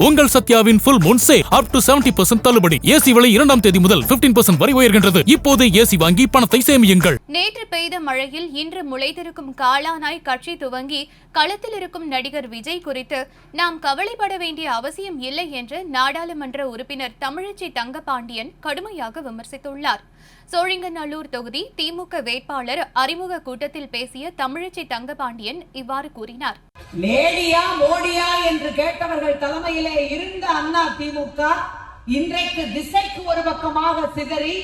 உங்கள் சத்யாவின் full moon sale up to 70% தள்ளுபடி. AC விலை 2ஆம் தேதி முதல் 15% வரை உயர்கின்றது. இப்போது ஏசி வாங்கி பணத்தை சேமியுங்கள். நேற்று பெய்த மழையில் இன்று முளைத்திருக்கும் காளானாய் கட்சி துவங்கி களத்தில் இருக்கும் நடிகர் விஜய் குறித்து நாம் கவலைப்பட வேண்டிய அவசியம் இல்லை என்று நாடாளுமன்ற உறுப்பினர் தமிழச்சி தங்கபாண்டியன் கடுமையாக விமர்சித்துள்ளார். சோழிங்கநல்லூர் தொகுதி திமுக வேட்பாளர் அறிமுக கூட்டத்தில் பேசிய தமிழச்சி தங்கபாண்டியன் இவ்வாறு கூறினார். லேடியா மோடியா என்று கேட்டவர்கள் தலைமையிலே இருந்த அண்ணா திமுக இன்றைக்கு திசைக்கு ஒரு பக்கமாக சிதறி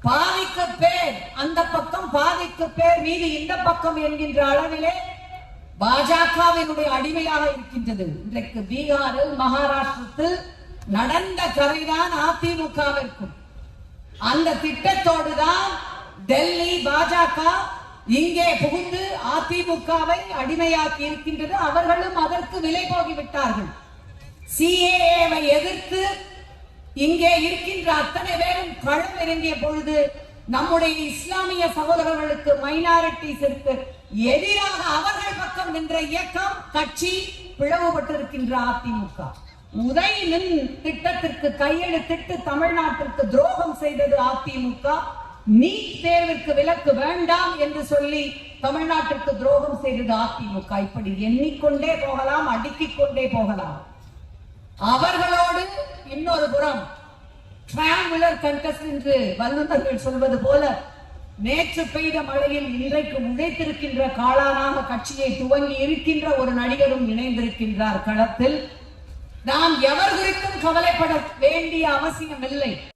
பாதிக்கு பேர் அந்த பக்கம் பாதிக்கு பேர் மீது இந்த பக்கம் என்கின்ற அளவிலே பாஜகவினுடைய அடிமையாக இருக்கின்றது. இன்றைக்கு பீகாரில் மகாராஷ்டிரத்தில் நடந்த கதைதான் அதிமுகவிற்கும். அந்த திட்டத்தோடுதான் டெல்லி பாஜக இங்கே புகுந்து அதிமுகவை அடிமையாக்கி இருக்கின்றது. அவர்களும் அதற்கு விலை போகிவிட்டார்கள். சிஏஏவை எதிர்த்து இங்கே இருக்கின்ற அத்தனை பேரும் களம் இறங்கிய பொழுது நம்முடைய இஸ்லாமிய சகோதரர்களுக்கு மைனாரிட்டிஸிற்கு எதிராக அவர்கள் பக்கம் நின்ற இயக்கம் கட்சி பிளவுபட்டிருக்கின்ற அதிமுக உதயமின் திட்டத்திற்கு கையெழுத்திட்டு தமிழ்நாட்டிற்கு துரோகம் செய்தது அதிமுக. நீட் தேர்விற்கு விலக்கு வேண்டாம் என்று சொல்லி தமிழ்நாட்டிற்கு துரோகம் செய்தது அதிமுக. இப்படி எண்ணிக்கொண்டே போகலாம், அடுக்கிக் கொண்டே போகலாம். அவர்களோடு இன்னொரு புறம் டிராங்குலர் கண்டஸ்ட் என்று வல்லுநர்கள் சொல்வது போல நேற்று பெய்த மழையில் இன்றைக்கு உழைத்திருக்கின்ற காளானாக கட்சியை துவங்கி இருக்கின்ற ஒரு நடிகரும் இணைந்திருக்கின்றார் களத்தில். நாம் எவர் குறித்தும் கவலைப்பட வேண்டிய அவசியம் இல்லை.